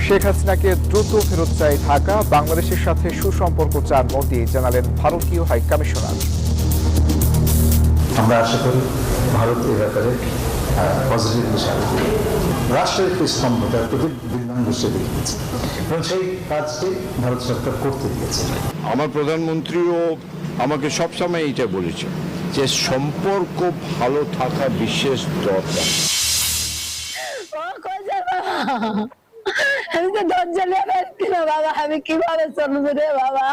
শেখ হাসিনাকে দ্রুত ফেরত চায় ঢাকা, বাংলাদেশের সাথে সুসম্পর্ক চান মোদি, জানালেন ভারতীয় হাই কমিশনার। আমরা আশা করি ভারত এই ব্যাপারে পজিটিভ বিষয় রাষ্ট্রের একটি স্তম্ভতার প্রতি দৃষ্টি দেখিয়েছে এবং সেই কাজটি ভারত সরকার করতে দিয়েছে। আমার প্রধানমন্ত্রীও আমাকে সবসময় এইটা বলেছে যে সম্পর্ক ভালো থাকা বিশেষ দরকার। আমি তো ধৈর্য নিয়ে বাবা, আমি কিভাবে চলবো রে বাবা।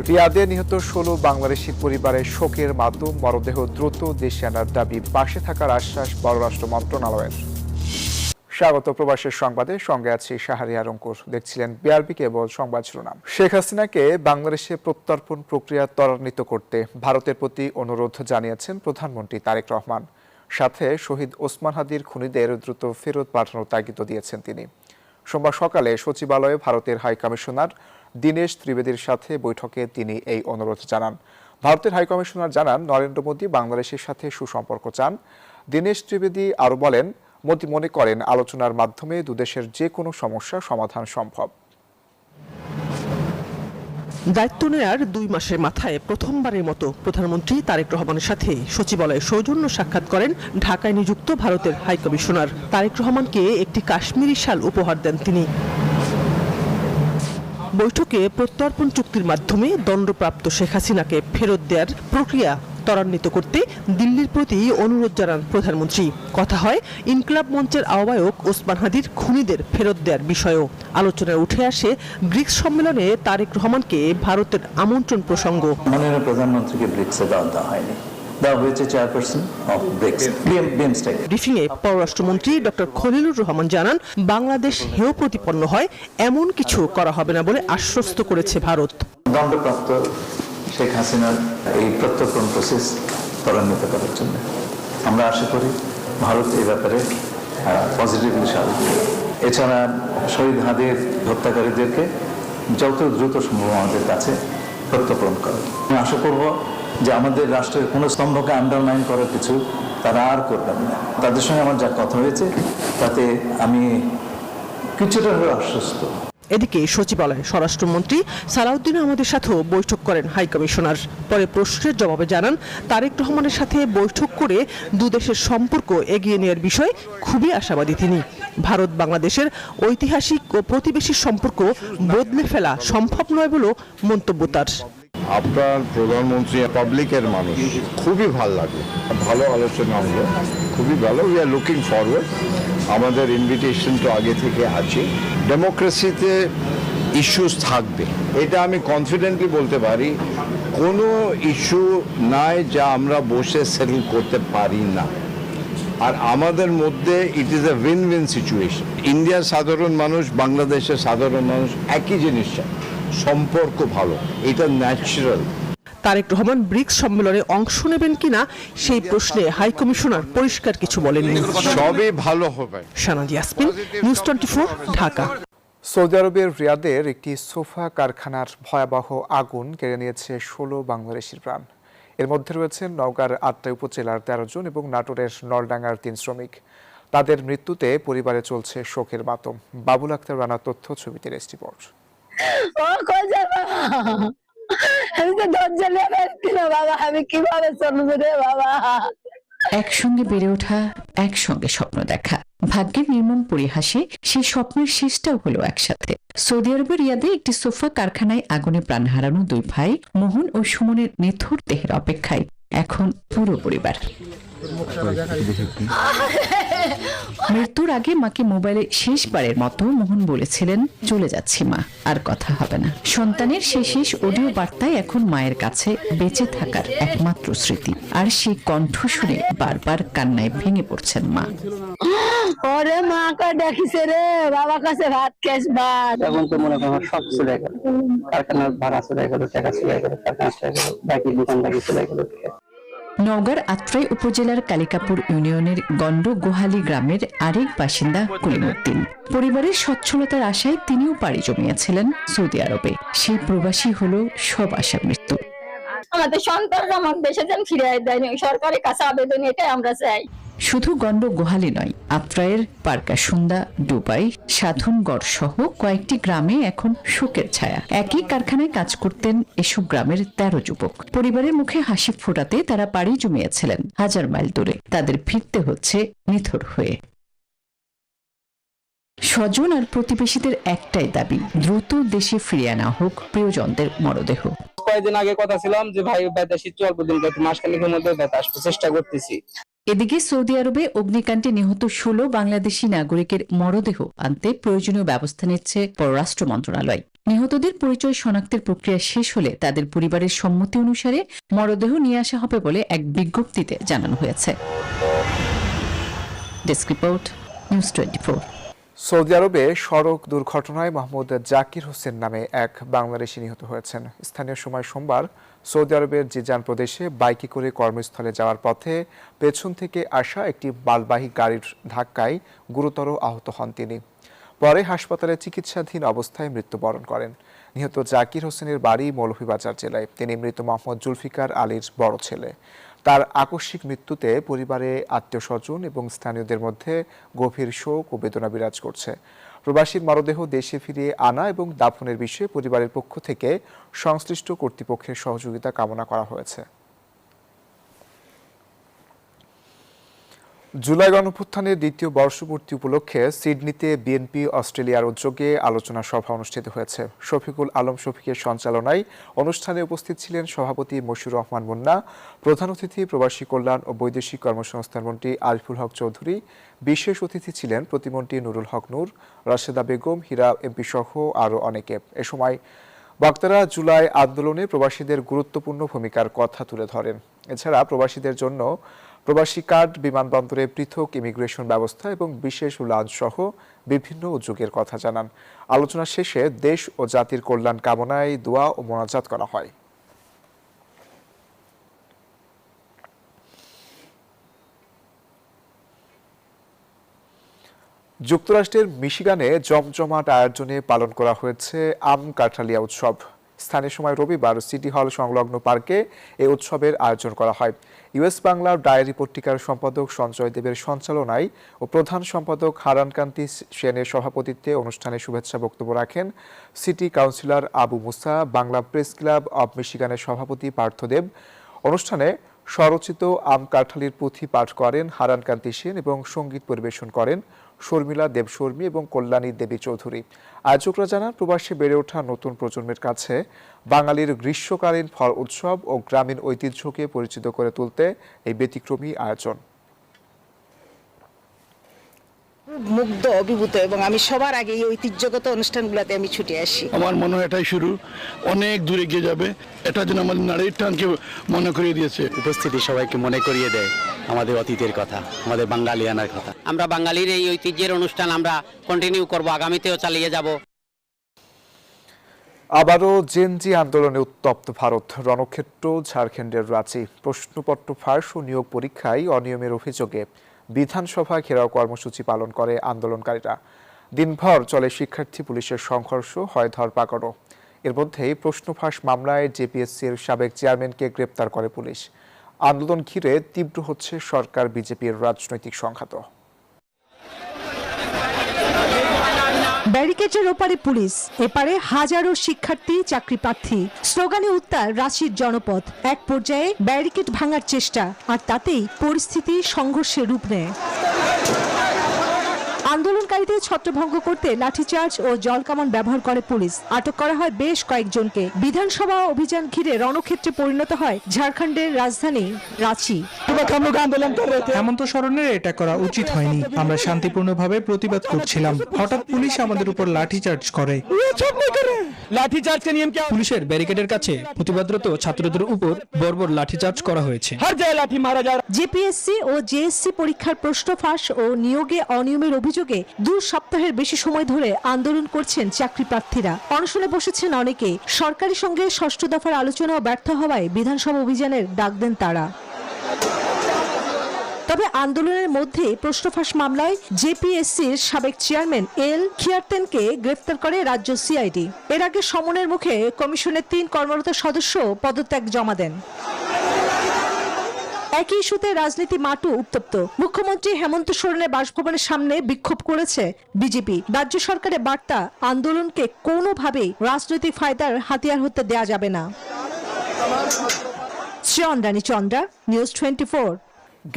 রিয়াদে নিহত 16 বাংলাদেশি পরিবারের শোকের মাধ্যম, মরদেহ দ্রুত দেশে আনার দাবি, পাশে থাকার আশ্বাস পররাষ্ট্র মন্ত্রণালয়ের। স্বাগত প্রবাসের সংবাদে, সঙ্গে আছি শাহরিয়ার অঙ্কুর। দেখছিলেন বিআরবি কেবল সংবাদ শিরোনাম। শেখ হাসিনাকে বাংলাদেশে প্রত্যর্পণ প্রক্রিয়া ত্বরান্বিত করতে ভারতের প্রতি অনুরোধ জানিয়েছেন প্রধানমন্ত্রী তারেক রহমান। সাথে শহীদ ওসমান হাদির খুনিদের দ্রুত ফেরত পাঠানোর তাগিদ দিয়েছেন তিনি। সোমবার সকালে সচিবালয়ে ভারতের হাই কমিশনার দীনেশ ত্রিবেদীর সাথে বৈঠকে তিনি এই অনুরোধ জানান। ভারতের হাই কমিশনার জানান, নরেন্দ্র মোদী বাংলাদেশের সাথে সুসম্পর্ক চান। দীনেশ ত্রিবেদী আরও বলেন, মোদী মনে করেন আলোচনার মাধ্যমে দুদেশের যে কোনো সমস্যার সমাধান সম্ভব। দায়িত্ব নেয়ার 2 মাসের মাথায় প্রথমবারের মতো প্রধানমন্ত্রী তারেক রহমানের সাথে সচিবালয়ে সৌজন্য সাক্ষাৎ করেন ঢাকায় নিযুক্ত ভারতের হাই কমিশনার। তারেক রহমানকে একটি কাশ্মীরি শাল উপহার দেন তিনি। বৈঠকে প্রত্যর্পণ চুক্তির মাধ্যমে দণ্ডপ্রাপ্ত শেখ হাসিনাকে ফেরত দেওয়ার প্রক্রিয়া ত্বরান্বিত করতে দিল্লির প্রতি অনুরোধ জানান প্রধানমন্ত্রী। কথা হয় ইনকিলাব মঞ্চের আহ্বায়ক ওসমান হাদির খুনিদের ফেরত দেওয়ার বিষয়েও। আলোচনায় উঠে আসে ব্রিক্স সম্মেলনে তারেক রহমানকে ভারতের আমন্ত্রণ প্রসঙ্গ। মাননীয় প্রধানমন্ত্রীকে ব্রিক্সে দেওয়া হয়নি, দেওয়া হয়েছে চেয়ারপারসন অফ ব্রিক্স বিএমস্টেক। ব্রিফিংয়ে পররাষ্ট্রমন্ত্রী ডক্টর খলিলুর রহমান জানান, বাংলাদেশ হেয় প্রতিপন্ন হয় এমন কিছু করা হবে না বলে আশ্বস্ত করেছে ভারত। দণ্ডপ্রাপ্ত শেখ হাসিনার এই প্রত্যর্পণ প্রসেস ত্বরান্বিত করার জন্য আমরা আশা করি ভারত এই ব্যাপারে পজিটিভ বিষয়। এছাড়া শহীদ হাদির হত্যাকারীদেরকে যত দ্রুত সম্ভব আমাদের কাছে প্রত্যর্পণ করা। আমি আশা করব যে আমাদের রাষ্ট্রের কোনো স্তম্ভকে আন্ডারমাইন করার কিছু তারা আর করবেন না। তাদের সঙ্গে আমার যা কথা হয়েছে তাতে আমি কিছুটা হলেও আশ্বস্ত। এদিকে সচিবালয়ে স্বরাষ্ট্রমন্ত্রী সালাউদ্দিন আহমদের সাথেও বৈঠক করেন হাই কমিশনার। পরে প্রশ্নের জবাবে জানান, তারেক রহমানের সাথে বৈঠক করে দুদেশের সম্পর্ক এগিয়ে নেওয়ার বিষয়ে খুবই আশাবাদী তিনি। ভারত বাংলাদেশের ঐতিহাসিক ও প্রতিবেশী সম্পর্ক বদলে ফেলা সম্ভব নয় বলেও মন্তব্য তার। আপনার প্রধানমন্ত্রী পাবলিকের মানুষ, খুবই ভালো লাগে, ভালো আলোচনা হলো, খুবই ভালো। We are looking forward. আমাদের ইনভিটেশন তো আগে থেকে আছে। ডেমোক্রেসিতে ইস্যুস থাকবে, এটা আমি কনফিডেন্টলি বলতে পারি। কোনো ইস্যু নাই যা আমরা বসে সেটেল করতে পারি না। আর আমাদের মধ্যে it is a win win situation. ইন্ডিয়ার সাধারণ মানুষ, বাংলাদেশের সাধারণ মানুষ একই জিনিস চায়, সম্পর্ক ভালো, এটা ন্যাচারাল। তারেক রহমান ব্রিক্স সম্মেলনে অংশ নেবেন কিনা সেই প্রশ্নে হাই কমিশনার পরিষ্কার কিছু বলেননি। সবই ভালো হবে। সানাদি ইয়াসমিন, নিউজ 24, ঢাকা। সৌদি আরবের রিয়াদের একটি সোফা কারখানার ভয়াবহ আগুন কেড়ে নিয়েছে 16 বাংলাদেশির প্রাণ। এর মধ্যে রয়েছেন নওগাঁর আটটা উপজেলার 13 জন এবং নাটোরের নলডাঙ্গার 3 শ্রমিক। তাদের মৃত্যুতে পরিবারে চলছে শোকের মাতম। বাবুল আক্তার রানা তথ্য, ছবিতে রিপোর্ট। আমি তো ধৈর্য নিয়ে বাবা, আমি কিভাবে চলবো রে বাবা। একসঙ্গে বেড়ে ওঠা, একসঙ্গে স্বপ্ন দেখা, ভাগ্যের নির্মম পরিহাসে সেই স্বপ্নের শেষটাও হলো একসাথে। সৌদি আরবের রিয়াদে একটি সোফা কারখানায় আগুনে প্রাণ হারানো 2 ভাই মোহন ও সুমনের নিথুর দেহের অপেক্ষায় এখন পুরো পরিবার। মৃত্যুর আগে মাকে মোবাইলে শেষবারের মতো মোহন বলেছিলেন, চলে যাচ্ছি মা, আর কথা হবে না। সন্তানের শেষ অডিও বার্তায় এখন মায়ের কাছে বেঁচে থাকার একমাত্র স্মৃতি। আর সেই কণ্ঠ শুনে বারবার কান্নায় ভেঙে পড়ছেন মা। ওরে মা কা ডাকিছে রে, বাবা কাছে ভাত খেস ভাত। এখন তো মনে করেন সব চলে গেল, কারখানার ভাড়া চলে গেল, টাকা চলে গেল, কারখানা চলে গেল, বাকি দোকান বাকি চলে গেল। নওগাঁর আত্রাই উপজেলার কালিকাপুর ইউনিয়নের গন্ড গোহালি গ্রামের আরেক বাসিন্দা কলিমুদ্দিন। পরিবারের সচ্ছলতার আশায় তিনিও পাড়ি জমিয়েছিলেন সৌদি আরবে। সেই প্রবাসী হলো সব আশার মৃত্যু। আমাদের সন্তানরা আমার দেশে যেন ফিরে দেয়নি, সরকারের কাছে আবেদন এটাই আমরা চাই। শুধু গণ্ড গোহালি নয়, আত্রায়ের পারকাসুন্দা, ডুবাই, সাধনগড় সহ কয়েকটি গ্রামে এখন শোকের ছায়া। একই কারখানায় কাজ করতেন এসব গ্রামের 13 যুবক। পরিবারের মুখে হাসি ফোটাতে তারা পাড়ি জমিয়েছিলেন হাজার মাইল দূরে। তাদের ফিরতে হচ্ছে নিথর হয়ে। স্বজন আর প্রতিবেশীদের একটাই দাবি, দ্রুত দেশে ফিরিয়ে আনা হোক প্রিয়জনদের মরদেহ। কয়েকদিন আগে কথা ছিলাম যে ভাই বেতাসি অল্প দিন মাসখানেকের মধ্যে বেতাস চেষ্টা করতেছি। এদিকে সৌদি আরবে অগ্নিকাণ্ডে নিহত 16 বাংলাদেশি নাগরিকের মরদেহ আনতে প্রয়োজনীয় ব্যবস্থা নিচ্ছে পররাষ্ট্র মন্ত্রণালয়। নিহতদের পরিচয় শনাক্তের প্রক্রিয়া শেষ হলে তাদের পরিবারের সম্মতি অনুসারে মরদেহ নিয়ে আসা হবে বলে এক বিজ্ঞপ্তিতে জানানো হয়েছে। Desk report, news 24। সৌদি আরবে সড়ক দুর্ঘটনায় মোহাম্মদ জাকির হোসেন নামে এক বাংলাদেশি নিহত হয়েছেন। স্থানীয় সময় সোমবার সৌদি আরবের জিজান প্রদেশে বাইকে করে কর্মস্থলে যাওয়ার পথে পেছন থেকে আসা একটি মালবাহী গাড়ির ধাক্কায় গুরুতর আহত হন তিনি। পরে হাসপাতালে চিকিৎসাধীন অবস্থায় মৃত্যুবরণ করেন। নিহত জাকির হোসেনের বাড়ি মৌলভীবাজার জেলায়। তিনি মৃত মোহাম্মদ জুলফিকার আলীর বড় ছেলে। তার আকস্মিক মৃত্যুতে পরিবারে আত্মীয় স্বজন এবং স্থানীয়দের মধ্যে গভীর শোক ও বেদনা বিরাজ করছে। প্রবাসীর মরদেহ দেশে ফিরিয়ে আনা এবং দাফনের বিষয়ে পরিবারের পক্ষ থেকে সংশ্লিষ্ট কর্তৃপক্ষের সহযোগিতা কামনা করা হয়েছে। জুলাই গণঅভ্যুত্থানের দ্বিতীয় বর্ষপূর্তি উপলক্ষে সিডনিতে বিএনপি অস্ট্রেলিয়ার উদ্যোগে আলোচনা সভা অনুষ্ঠিত হয়েছে। শফিকুল আলম শফিকের সঞ্চালনায় অনুষ্ঠানে উপস্থিত ছিলেন সভাপতি মশিউর রহমান মুন্না, প্রধান অতিথি প্রবাসী কল্যাণ ও বৈদেশিক কর্মসংস্থান মন্ত্রী আরিফুল হক চৌধুরী, বিশেষ অতিথি ছিলেন প্রতিমন্ত্রী নুরুল হক নূর, রাশেদা বেগম, হীরা এমপি সহ আরও অনেকে। এ সময় বক্তারা জুলাই আন্দোলনে প্রবাসীদের গুরুত্বপূর্ণ ভূমিকার কথা তুলে ধরেন। এছাড়া প্রবাসীদের জন্য প্রবাসী কার্ড, বিমানবন্দরে পৃথক ইমিগ্রেশন ব্যবস্থা এবং বিশেষ লঞ্চ সহ বিভিন্ন উদ্যোগের কথা জানান। আলোচনা শেষে দেশ ও জাতির কল্যাণ কামনায় দোয়া ও মোনাজাত করা হয়। যুক্তরাষ্ট্রের মিশিগানে জমজমাট আয়োজনে পালন করা হয়েছে আম কাঁঠালিয়া উৎসব। স্থানীয় সময় রবিবার সিটি হল সংলগ্ন পার্কে এই উৎসবের আয়োজন করা হয়। ইউএস বাংলার ডায়েরি পত্রিকার সম্পাদক সঞ্জয় দেবের সঞ্চালনায় ও প্রধান সম্পাদক হারানকান্তি সেনের সভাপতিত্বে অনুষ্ঠানে শুভেচ্ছা বক্তব্য রাখেন city councillor Abu Musa, Bangla press club of মিশিগানের সভাপতি পার্থদেব। অনুষ্ঠানে স্বরচিত আম কাঁঠালির পুঁথি পাঠ করেন হারানকান্তি সেন এবং সঙ্গীত পরিবেশন করেন শর্মিলা দেবশর্মী এবং কল্যাণী দেবী চৌধুরী। আয়োজকরা জানান, প্রবাসে বেড়ে ওঠা নতুন প্রজন্মের কাছে বাঙালির গ্রীষ্মকালীন ফল উৎসব ও গ্রামীণ ঐতিহ্যকে পরিচিত করে তুলতে এই ব্যতিক্রমী আয়োজন। মুগ্ধ, অভিভূত এবং আমি সবার আগে এই ঐতিহ্যগত অনুষ্ঠানগুলোতে আমি ছুটে আসি। আমার মনে হয় এটাই শুরু, অনেক দূরে গিয়ে যাবে। এটা যেন আমাদের নারীর টানকে মনে করিয়ে দিয়েছে। উপস্থিতি সবাইকে মনে করিয়ে দেয় আমাদের অতীতের কথা, আমাদের বাঙালিয়ানার কথা। আমরা বাঙালির এই ঐতিহ্যের অনুষ্ঠান আমরা কন্টিনিউ করব, আগামীতেও চালিয়ে যাব। আবারও জেনজি আন্দোলনে উত্তপ্ত ভারত। রণক্ষেত্র ঝাড়খণ্ডের রাঁচি। প্রশ্নপত্র ফাঁস ও নিয়োগ পরীক্ষায় অনিয়মের অভিযোগে বিধানসভা ঘেরাও কর্মসূচি পালন করে আন্দোলনকারীরা। দিনভর চলে শিক্ষার্থী পুলিশের সংঘর্ষ, হয় ধরপাকড়ও। এর মধ্যেই প্রশ্ন ফাঁস মামলায় জেপিএসসির সাবেক চেয়ারম্যানকে গ্রেপ্তার করে পুলিশ। আন্দোলন ঘিরে তীব্র হচ্ছে সরকার বিজেপির রাজনৈতিক সংঘাত। ব্যারিকেডের ওপারে পুলিশ, এপারে হাজারো শিক্ষার্থী, চাকরি প্রার্থী। স্লোগানে উত্তাল রাঁচির জনপদ। এক পর্যায়ে ব্যারিকেড ভাঙার চেষ্টা, আর তাতেই পরিস্থিতি সংঘর্ষের রূপ নেয়। আন্দোলনকারীদের ছত্রভঙ্গ করতে লাঠিচার্জ ও জলকামান ব্যবহার করে পুলিশ। আটক করা হয় বেশ কয়েকজনকে। বিধানসভা অভিযান ঘিরে রণক্ষেত্রে পরিণত হয় ঝাড়খণ্ডের রাজধানী রাঁচি। হেমন্ত সোরেনের এটা করা উচিত হয়নি। আমরা শান্তিপূর্ণভাবে প্রতিবাদ করছিলাম, হঠাৎ পুলিশ আমাদের উপর লাঠিচার্জ করে। পুলিশের ব্যারিকেডের কাছে প্রতিবাদরত ছাত্রদের উপর বর্বর লাঠিচার্জ করা হয়েছে। জেপিএসসি ও জেএসসি পরীক্ষার প্রশ্ন ফাঁস ও নিয়োগে অনিয়মের অভিযোগে 2 সপ্তাহের বেশি সময় ধরে আন্দোলন করছেন চাকরি প্রার্থীরা। অনশনে বসেছেন অনেকে। সরকারের সঙ্গে 6ষ্ঠ দফার আলোচনাও ব্যর্থ হওয়ায় বিধানসভা অভিযানের ডাক দেন তারা। তবে আন্দোলনের মধ্যে প্রশ্নফাঁস মামলায় জেপিএসসির সাবেক চেয়ারম্যান এল খিয়ারতেনকে গ্রেফতার করে রাজ্য সিআইডি। এর আগে সমনের মুখে কমিশনের 3 কর্মরত সদস্য পদত্যাগ জমা দেন। একই ইস্যুতে রাজনীতি মাঠও উত্তপ্ত। মুখ্যমন্ত্রী হেমন্ত সোরেনের বাসভবনের সামনে বিক্ষোভ করেছে বিজেপি। রাজ্য সরকারের বার্তা, আন্দোলনকে কোনোভাবেই রাজনৈতিক ফায়দার হাতিয়ার হতে দেয়া যাবে না। চন্দ্রানী চন্দ্রা, নিউজ 24।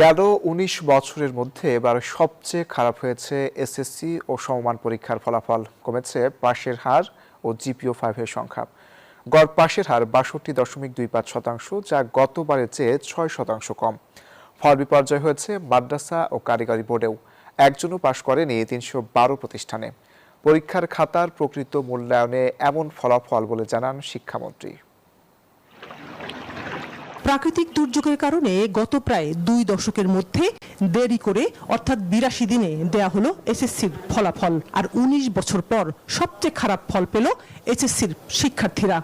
গেল 19 বছরের মধ্যে এবার সবচেয়ে খারাপ হয়েছে এসএসসি ও সমমান পরীক্ষার ফলাফল। কমেছে পাশের হার ও জিপিও-5 এর সংখ্যা। গড় পাশের হার ৬২.25%, যা গতবারের চেয়ে 6% কম। ফল বিপর্যয় হয়েছে মাদ্রাসা ও কারিগরি বোর্ডেও। একজনও পাশ করেনি ৩১২ প্রতিষ্ঠানে। পরীক্ষার খাতার প্রকৃত মূল্যায়নে এমন ফলাফল বলে জানান শিক্ষামন্ত্রী। প্রাকৃতিক দুর্যোগের কারণে গত প্রায় 2 দশকের মধ্যে দেরি করে অর্থাৎ 82 দিনে দেয়া হলো এসএসসির ফলাফল। আর 19 বছর পর সবচেয়ে খারাপ ফল পেল এইচএসসির শিক্ষার্থীরা।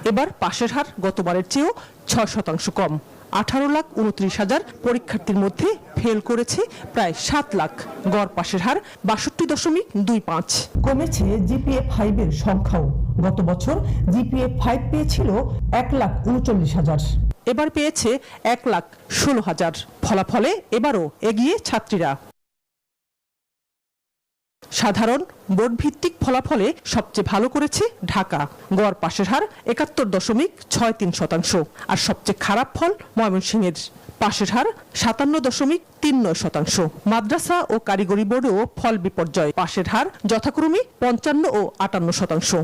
এবার পাশের হার গতবারের চেয়েও 6% কম। 18,29,000 পরীক্ষার্থীর মধ্যে ফেল করেছে প্রায় 7 লাখ। গড় পাশের হার 62.25। কমেছে জিপিএ-5 এর সংখ্যাও। গত বছর জিপিএ-5 পেয়েছিল 1,39,000, এবার পেয়েছে 1,16,000। ফলাফলে এবারও এগিয়ে ছাত্রীরা। সাধারণ বোর্ড ভিত্তিক ফলাফলে সবচেয়ে ভালো করেছে ঢাকা। গড় পাশের হার 71.63%। আর সবচেয়ে খারাপ ফল ময়মনসিংহের। পাশের হার 57.39%। মাদ্রাসা ও কারিগরি বোর্ডেও ফল বিপর্যয়। পাশের হার যথাক্রমে 55 ও 58%।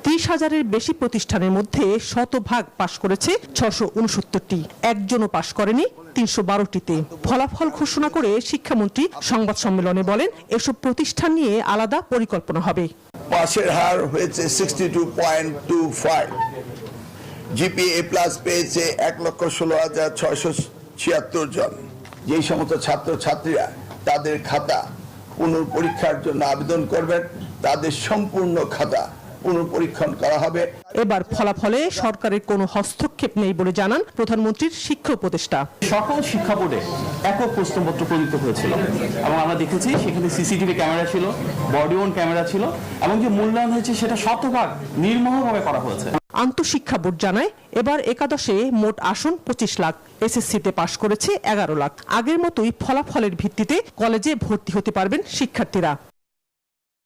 30,000-এর বেশি প্রতিষ্ঠানের মধ্যে শতভাগ পাশ করেছে 669টি। একজনও পাশ করেনি 312টিতে। ফলাফল ঘোষণা করে শিক্ষামন্ত্রী সংবাদ সম্মেলনে বলেন, এসব প্রতিষ্ঠান নিয়ে আলাদা পরিকল্পনা হবে। পাশের হার হয়েছে 62.25। জিপিএ প্লাস পেয়েছে 1,16,676 জন। যেই সমস্ত ছাত্রছাত্রীরা তাদের খাতা পুনঃপরীক্ষার জন্য আবেদন করবেন, তাদের সম্পূর্ণ খাতা পুনঃপরীক্ষণ করা হবে। এবার ফলাফলে সরকারের কোনো হস্তক্ষেপ নেই বলে জানান প্রধানমন্ত্রীর শিক্ষা উপদেষ্টা। সকল শিক্ষা বোর্ডে একক প্রশ্নপত্র প্রযুক্ত হয়েছিল এবং আমরা দেখেছি সেখানে সিসিটিভি ক্যামেরা ছিল, বডি ওন ক্যামেরা ছিল এবং যে মূল্যায়ন হয়েছে সেটা শতভাগ নির্মমভাবে করা হয়েছে। আন্তঃশিক্ষা বোর্ড জানায়, এবার একাদশে মোট আসন 25 লাখ। এসএসসিতে পাশ করেছে 11 লাখ। আগের মতোই ফলাফলের ভিত্তিতে কলেজে ভর্তি হতে পারবেন শিক্ষার্থীরা।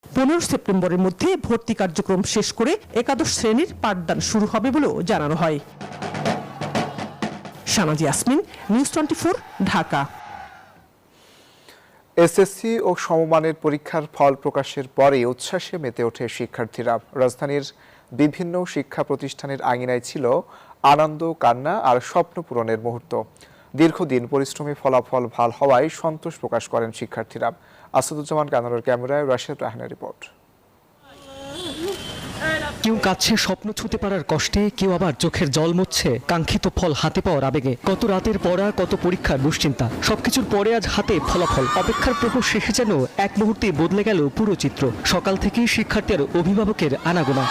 15 সেপ্টেম্বরের মধ্যে ভর্তি কার্যক্রম শেষ করে একাদশ শ্রেণীর পাঠদান শুরু হবে বলেও জানানো হয়। শানাজি ইয়াসমিন, নিউজ 24, ঢাকা। এসএসসি ও সমমানের পরীক্ষার ফল প্রকাশের পরে উচ্ছ্বাসে মেতে ওঠে শিক্ষার্থীরা। রাজধানীর বিভিন্ন শিক্ষা প্রতিষ্ঠানের আঙিনায় ছিল আনন্দ, কান্না আর স্বপ্ন পূরণের মুহূর্ত। দীর্ঘদিন পরিশ্রমী ফলাফল ভালো হওয়ায় সন্তোষ প্রকাশ করেন শিক্ষার্থীরা। আসাদুজ্জামান কানারের ক্যামেরায় রাশেদ রাহানের রিপোর্ট। কেউ কাছে স্বপ্ন ছুঁতে পারার কষ্টে, কেউ আবার চোখের জল মুছছে কাঙ্ক্ষিত ফল হাতে পাওয়ার আবেগে। কত রাতের পড়া, কত পরীক্ষার দুশ্চিন্তা, সবকিছুর পরে আজ হাতে ফলাফল। অপেক্ষার প্রহর শেষে যেন এক মুহূর্তে বদলে গেল পুরো চিত্র। সকাল থেকেই শিক্ষার্থী আর অভিভাবকের আনাগোনা।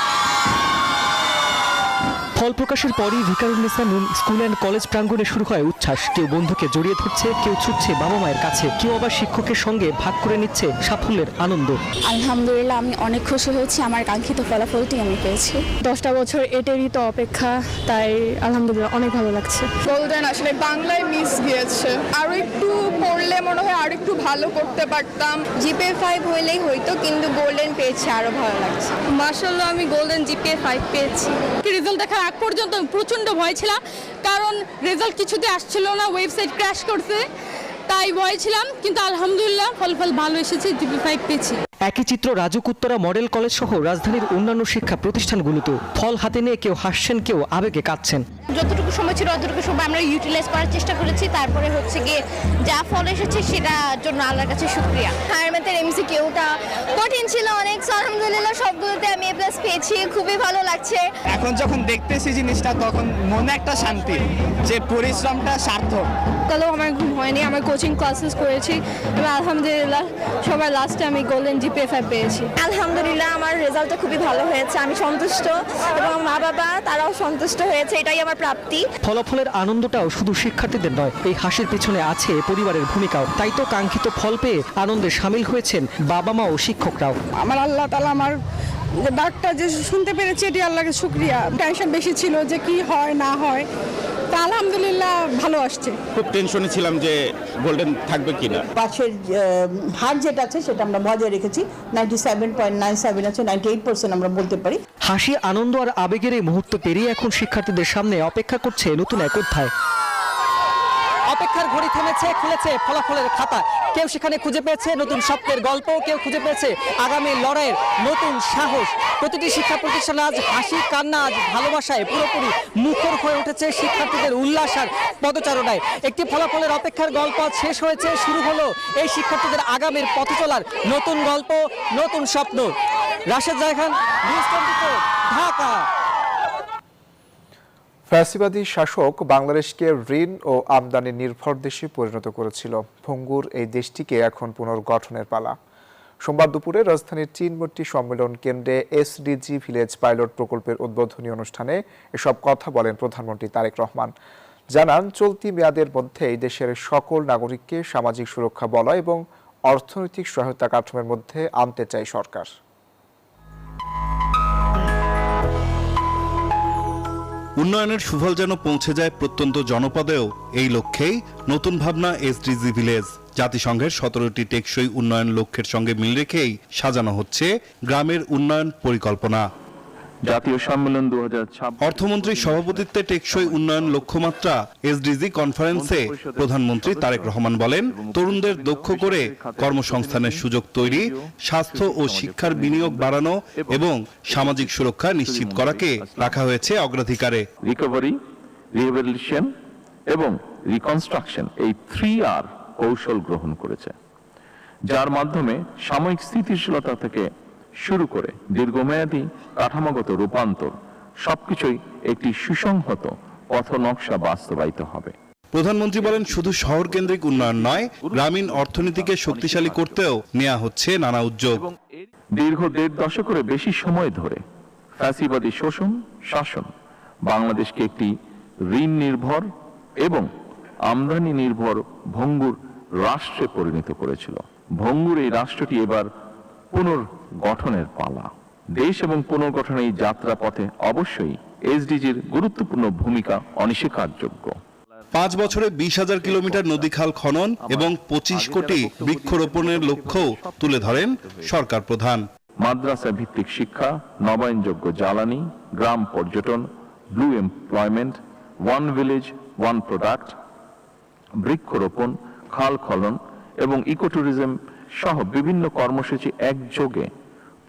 ফল প্রকাশের পরই ভিকারুন্নিসা নূন স্কুল অ্যান্ড কলেজ প্রাঙ্গণে শুরু হয় উচ্ছ্বাস। কেউ বন্ধুকে জড়িয়ে ধরছে, কেউ ছুটছে বাবা মায়ের কাছে, কেউ আবার শিক্ষকের সঙ্গে ভাগ করে নিচ্ছে সাফল্যের আনন্দ। আলহামদুলিল্লাহ, আমি অনেক খুশি হয়েছি। আমার কাঙ্ক্ষিত ফলাফলটি আমি পেয়েছি। 10টা বছর এটারই তো অপেক্ষা, তাই আলহামদুলিল্লাহ অনেক ভালো লাগছে। গোল্ডেন আসলে বাংলায় মিস গিয়েছে, আরো একটু পড়লে মনে হয় আরো একটু ভালো করতে পারতাম। জিপিএ-5 হইলেই হয়তো, কিন্তু গোল্ডেন পেয়েছি, আরো ভালো লাগছে। মাশাআল্লাহ, আমি গোল্ডেন জিপিএ-5 পেয়েছি। রেজাল্ট দেখার আগ পর্যন্ত প্রচন্ড ভয় ছিলাম, কারণ রেজাল্ট কিছুতে আসছিল না, ওয়েবসাইট ক্র্যাশ করছে, তাই ভয় ছিলাম। কিন্তু আলহামদুলিল্লাহ ফলাফল ভালো এসেছে, জিপিএ-5 পেয়েছি। একই চিত্র রাজুক উত্তরা মডেল কলেজ সহ রাজধানীর অন্যান্য শিক্ষা প্রতিষ্ঠানগুলোতেও। ফল হাতে নিয়ে কেউ হাসছেন, কেউ আবেগে কাঁদছেন। যতটুকু সময় ছিল অতটুকু সময় আমরা ইউটিলাইজ করার চেষ্টা করেছি। তারপরে হচ্ছে গিয়ে যা ফল এসেছে সেটার জন্য আল্লাহর কাছে শুকরিয়া। হায়ার ম্যাথের এমসিকিউটা কঠিন ছিল অনেক, আলহামদুলিল্লাহ সবগুলোতে আমি এ প্লাস পেয়েছি, খুবই ভালো লাগছে। এখন যখন দেখতেছি জিনিসটা, তখন মনে একটা শান্তি যে পরিশ্রমটা সার্থক। কালও আমার ঘুম হয়নি, আমার কোচিং ক্লাসেস করেছি এবং আলহামদুলিল্লাহ সবার লাস্টে আমি গোল্ডেন জিপিএ-5 পেয়েছি। আলহামদুলিল্লাহ আমার রেজাল্টটা খুবই ভালো হয়েছে, আমি সন্তুষ্ট এবং মা বাবা তারাও সন্তুষ্ট হয়েছে, এটাই আমার প্রাপ্তি। ফলাফলের আনন্দটাও শুধু শিক্ষার্থীদের নয়, এই হাসির পিছনে আছে পরিবারের ভূমিকাও। তাই তো কাঙ্ক্ষিত ফল পেয়ে আনন্দে সামিল হয়েছেন বাবা মা ও শিক্ষকরাও। আমার আল্লাহ তাআলা আমার ডাকটা যে শুনতে পেরেছি এটি আল্লাহকে শুকরিয়া। টেনশন বেশি ছিল যে কি হয় না হয়, তা আলহামদুলিল্লাহ ভালো আসছে। খুব টেনশনে ছিলাম যে গোল্ডেন থাকবে কিনা। পাশের হার যেটা আছে সেটা আমরা বজায় রেখেছি, 97.97 আছে, 98% আমরা বলতে পারি। হাসি, আনন্দ আর আবেগের এই মুহূর্ত পেরিয়ে এখন শিক্ষার্থীদের সামনে অপেক্ষা করছে নতুন এক অধ্যায়। অপেক্ষার ঘড়ি থেমেছে, খুলেছে ফলাফলের খাতা। কেউ সেখানে খুঁজে পেয়েছে নতুন স্বপ্নের গল্প, কেউ খুঁজে পেয়েছে আগামী লড়াইয়ের নতুন সাহস। প্রতিটি শিক্ষা প্রতিষ্ঠানে আজ হাসি, কান্না, আজ ভালোবাসায় পুরোপুরি মুখর হয়ে উঠেছে শিক্ষার্থীদের উল্লাস আর পদচারণায়। একটি ফলাফলের অপেক্ষার গল্প আজ শেষ হয়েছে, শুরু হলো এই শিক্ষার্থীদের আগামীর পথ চলার নতুন গল্প, নতুন স্বপ্ন। রাশেদ জায়খান, নিউজ 24, ঢাকা। ফ্যাসিবাদী শাসক বাংলাদেশকে ঋণ ও আমদানি নির্ভর দেশে পরিণত করেছিল। ভঙ্গুর এই দেশটিকে এখন পুনর্গঠনের পালা। সোমবার দুপুরে রাজধানীর চীনমূর্তি সম্মেলন কেন্দ্রে এসডিজি ভিলেজ পাইলট প্রকল্পের উদ্বোধনী অনুষ্ঠানে এসব কথা বলেন প্রধানমন্ত্রী তারেক রহমান। জানান, চলতি মেয়াদের মধ্যে এই দেশের সকল নাগরিককে সামাজিক সুরক্ষা বলয় এবং অর্থনৈতিক সহায়তা কাঠামোর মধ্যে আনতে চায় সরকার। উন্নয়নের সুফল যেন পৌঁছে যায় প্রত্যন্ত জনপদেও, এই লক্ষ্যেই নতুন ভাবনা এসডিজি ভিলেজ। জাতিসংঘের 17টি টেকসই উন্নয়ন লক্ষ্যের সঙ্গে মিল রেখেই সাজানো হচ্ছে গ্রামের উন্নয়ন পরিকল্পনা। জাতীয় সম্মেলন 2026 অর্থমন্ত্রীর সভাপতিত্বে টেকসই উন্নয়ন লক্ষ্যমাত্রা এসডিজি কনফারেন্সে প্রধানমন্ত্রী তারেক রহমান বলেন, তরুণদের দক্ষ করে কর্মসংস্থানের সুযোগ তৈরি, স্বাস্থ্য ও শিক্ষার বিনিয়োগ বাড়ানো এবং সামাজিক সুরক্ষা নিশ্চিত করাকে রাখা হয়েছে অগ্রাধিকারে। রিকভারি, রিহ্যাবিলিটেশন এবং রিকনস্ট্রাকশন, এই 3R কৌশল গ্রহণ করেছে, যার মাধ্যমে সাময়িক স্থিতিশীলতা থেকে শুরু করে দীর্ঘমেয়াদী কাঠামোগত রূপান্তর সবকিছুই একটি সুসংহত পথনকশা বাস্তবায়িত হবে। প্রধানমন্ত্রী বলেন, শুধু শহর কেন্দ্রিক উন্নয়ন নয়, গ্রামীণ অর্থনীতিকে শক্তিশালী করতেও নেওয়া হচ্ছে নানা উদ্যোগ। দীর্ঘ 1.5 দশকের বেশি সময় ধরে ফ্যাসিবাদী শোষণ শাসন বাংলাদেশকে একটি ঋণ নির্ভর এবং আমদানি নির্ভর ভঙ্গুর রাষ্ট্রে পরিণত করেছিল। ভঙ্গুর এই রাষ্ট্রটি এবার পুনর্গঠনের পালা। দেশ এবং পুনর্গঠনের এই যাত্রা পথে অবশ্যই এসডিজির গুরুত্বপূর্ণ ভূমিকা অনস্বীকারযোগ্য। 5 বছরে 20,000 কিলোমিটার নদীখাল খনন এবং 25 কোটি বৃক্ষরোপণের লক্ষ্য তুলে ধরেন সরকার প্রধান। মাদ্রাসা ভিত্তিক শিক্ষা, নবায়নযোগ্য জ্বালানি, গ্রাম পর্যটন, blue employment, one village one product, বৃক্ষরোপণ, খাল খনন এবং ইকোট্যুরিজম সহ বিভিন্ন কর্মসূচি একযোগে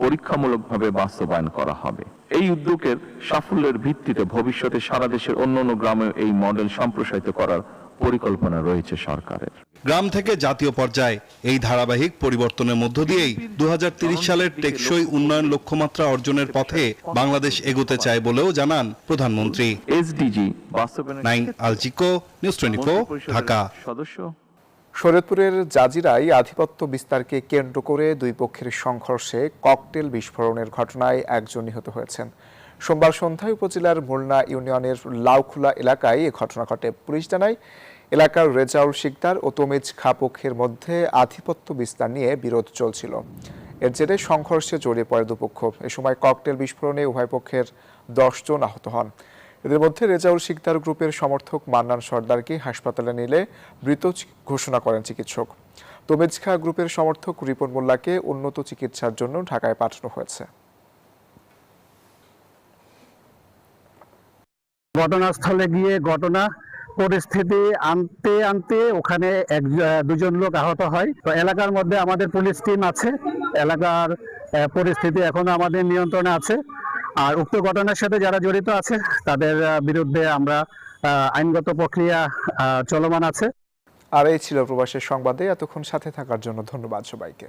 পরীক্ষামূলকভাবে বাস্তবায়ন করা হবে। এই উদ্যোগের সাফল্যের ভিত্তিতে ভবিষ্যতে সারা দেশের অন্যান্য গ্রামে এই মডেল সম্প্রসারিত করার পরিকল্পনা রয়েছে সরকারের। গ্রাম থেকে জাতীয় পর্যায়ে এই ধারাবাহিক পরিবর্তনের মধ্য দিয়েই 2030 সালের টেকসই উন্নয়ন লক্ষ্যমাত্রা অর্জনের পথে বাংলাদেশ এগোতে চায় বলেও জানান প্রধানমন্ত্রী। এসডিজি বাস্তবায়ন। নাইম আলচিকো, নিউজ 24, ঢাকা। সদস্য শরীয়তপুরের জাজিরায় আধিপত্য বিস্তারকে কেন্দ্র করে দুই পক্ষের সংঘর্ষে ককটেল বিস্ফোরণের ঘটনায় একজন নিহত হয়েছেন। সোমবার সন্ধ্যায় উপজেলার মুলনা ইউনিয়নের লাউখোলা এলাকায় এ ঘটনা ঘটে। পুলিশ জানায়, এলাকার রেজাউল শিকদার ও তমিজ খা পক্ষের মধ্যে আধিপত্য বিস্তার নিয়ে বিরোধ চলছিল। এর জেরে সংঘর্ষে জড়িয়ে পড়ে দুপক্ষ। এ সময় ককটেল বিস্ফোরণে উভয় পক্ষের 10 জন আহত হন। এদের মধ্যে রেজাউল শিকদার গ্রুপের সমর্থক মান্নান সর্দারকে হাসপাতালে নিলে মৃত ঘোষণা করেন চিকিৎসক। তমিজ খা গ্রুপের সমর্থক রিপন মোল্লাকে উন্নত চিকিৎসার জন্য ঢাকায় পাঠানো হয়েছে। ঘটনাস্থলে গিয়ে ঘটনা পরিস্থিতি আনতে আনতে ওখানে দুজন লোক আহত হয়। তো এলাকার মধ্যে আমাদের পুলিশ টিম আছে, এলাকার পরিস্থিতি এখনো আমাদের নিয়ন্ত্রণে আছে। আর উক্ত ঘটনার সাথে যারা জড়িত আছে তাদের বিরুদ্ধে আমরা আইনগত প্রক্রিয়া চলমান আছে। আর এই ছিল প্রবাসের সংবাদে। এতক্ষণ সাথে থাকার জন্য ধন্যবাদ সবাইকে।